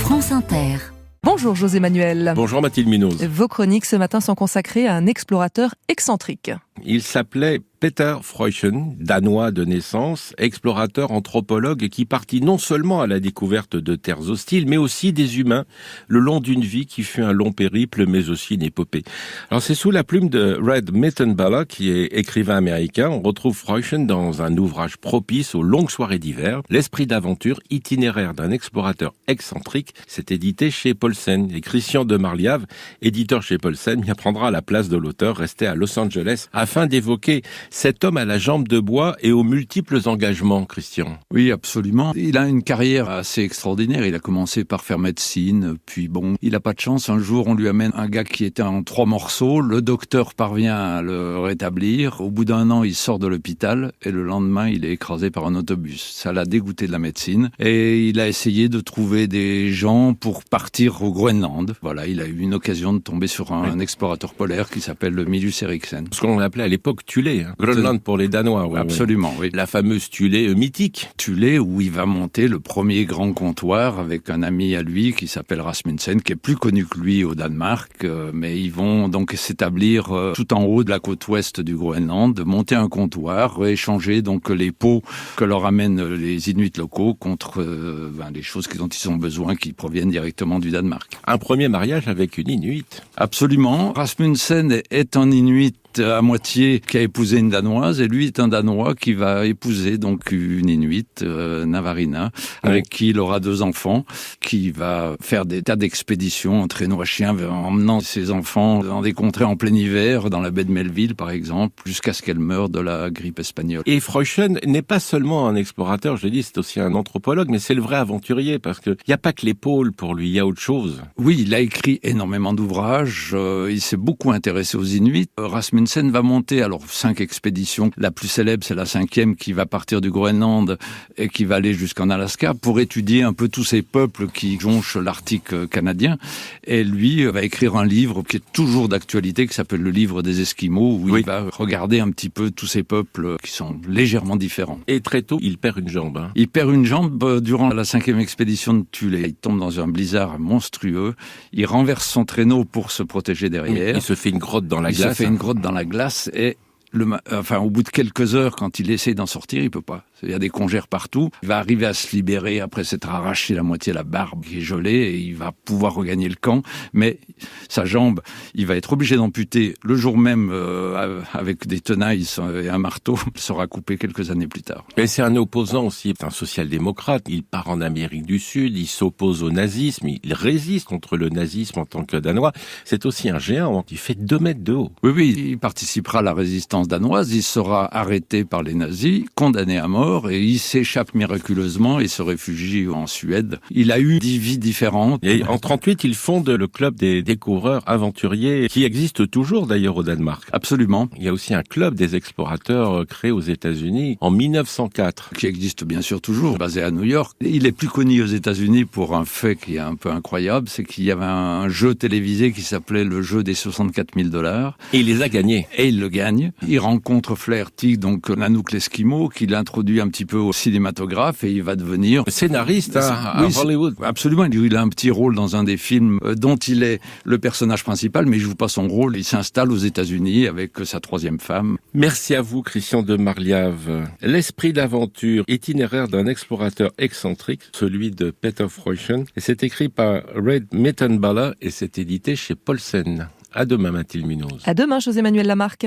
France Inter. Bonjour José Manuel. Bonjour Mathilde Munoz. Vos chroniques ce matin sont consacrées à un explorateur excentrique. Il s'appelait Peter Freuchen, danois de naissance, explorateur anthropologue qui partit non seulement à la découverte de terres hostiles, mais aussi des humains, le long d'une vie qui fut un long périple, mais aussi une épopée. Alors c'est sous la plume de Red Mittenballer, qui est écrivain américain. On retrouve Freuchen dans un ouvrage propice aux longues soirées d'hiver, L'esprit d'aventure itinéraire d'un explorateur excentrique. C'est édité chez Paulsen. Et Christian de Marliave, éditeur chez Paulsen, y prendra la place de l'auteur resté à Los Angeles afin d'évoquer cet homme à la jambe de bois et aux multiples engagements, Christian. Oui, absolument. Il a une carrière assez extraordinaire. Il a commencé par faire médecine, puis il n'a pas de chance. Un jour, on lui amène un gars qui était en 3 morceaux. Le docteur parvient à le rétablir. Au bout d'1 an, il sort de l'hôpital et le lendemain, il est écrasé par un autobus. Ça l'a dégoûté de la médecine et il a essayé de trouver des gens pour partir au Groenland. Voilà, il a eu une occasion de tomber sur un explorateur polaire qui s'appelle Mylius Erichsen. Ce qu'on appelait à l'époque Thulé, Groenland pour les Danois. Oui, absolument, oui. La fameuse Thulé mythique. Thulé, où il va monter le premier grand comptoir avec un ami à lui qui s'appelle Rasmussen, qui est plus connu que lui au Danemark, mais ils vont donc s'établir tout en haut de la côte ouest du Groenland, monter un comptoir, échanger donc les peaux que leur amènent les Inuits locaux contre les choses dont ils ont besoin qui proviennent directement du Danemark. Un premier mariage avec une Inuit. Absolument. Rasmussen est un Inuit à moitié qui a épousé une Danoise et lui est un Danois qui va épouser donc une Inuit, Navarina, avec qui il aura 2 enfants, qui va faire des tas d'expéditions en traîneau à chien, emmenant ses enfants dans des contrées en plein hiver, dans la baie de Melville par exemple, jusqu'à ce qu'elle meure de la grippe espagnole. Et Freuchen n'est pas seulement un explorateur, je dis, c'est aussi un anthropologue, mais c'est le vrai aventurier, parce qu'il n'y a pas que les pôles pour lui, il y a autre chose. Oui, il a écrit énormément d'ouvrages, il s'est beaucoup intéressé aux Inuits. Rasmussen va monter 5 expéditions. La plus célèbre, c'est la 5e qui va partir du Groenland et qui va aller jusqu'en Alaska pour étudier un peu tous ces peuples qui jonchent l'Arctique canadien. Et lui va écrire un livre qui est toujours d'actualité, qui s'appelle le livre des Esquimaux, où il va regarder un petit peu tous ces peuples qui sont légèrement différents. Et très tôt, il perd une jambe. Il perd une jambe durant la 5e expédition de Thulé. Il tombe dans un blizzard monstrueux. Il renverse son traîneau pour se protéger derrière. Il se fait une grotte dans la glace. Il se fait une grotte dans la glace et au bout de quelques heures, quand il essaie d'en sortir, il peut pas. Il y a des congères partout. Il va arriver à se libérer après s'être arraché la moitié de la barbe qui est gelée et il va pouvoir regagner le camp. Mais sa jambe, il va être obligé d'amputer le jour même avec des tenailles et un marteau. Elle sera coupée quelques années plus tard. Mais c'est un opposant aussi, un social-démocrate. Il part en Amérique du Sud, il s'oppose au nazisme, il résiste contre le nazisme en tant que Danois. C'est aussi un géant, il fait 2 mètres de haut. Oui, il participera à la résistance danoise. Il sera arrêté par les nazis, condamné à mort. Et il s'échappe miraculeusement et se réfugie en Suède. Il a eu 10 vies différentes. Et en 38, il fonde le club des découvreurs aventuriers, qui existe toujours d'ailleurs au Danemark. Absolument. Il y a aussi un club des explorateurs créé aux États-Unis en 1904. Qui existe bien sûr toujours, basé à New York. Il est plus connu aux États-Unis pour un fait qui est un peu incroyable, c'est qu'il y avait un jeu télévisé qui s'appelait le jeu des $64 000. Et il les a gagnés. Et il le gagne. Il rencontre Flaherty, donc Nanook l'Esquimau, qui l'introduit un petit peu au cinématographe et il va devenir scénariste à Hollywood. Absolument, il a un petit rôle dans un des films dont il est le personnage principal, mais il joue pas son rôle. Il s'installe aux États-Unis avec sa 3e femme. Merci à vous, Christian de Marliave. L'esprit d'aventure itinéraire d'un explorateur excentrique, celui de Peter Freuchen, et c'est écrit par Red Mittenballer et c'est édité chez Paulsen. À demain, Mathilde Munoz. À demain, José Manuel Lamarque.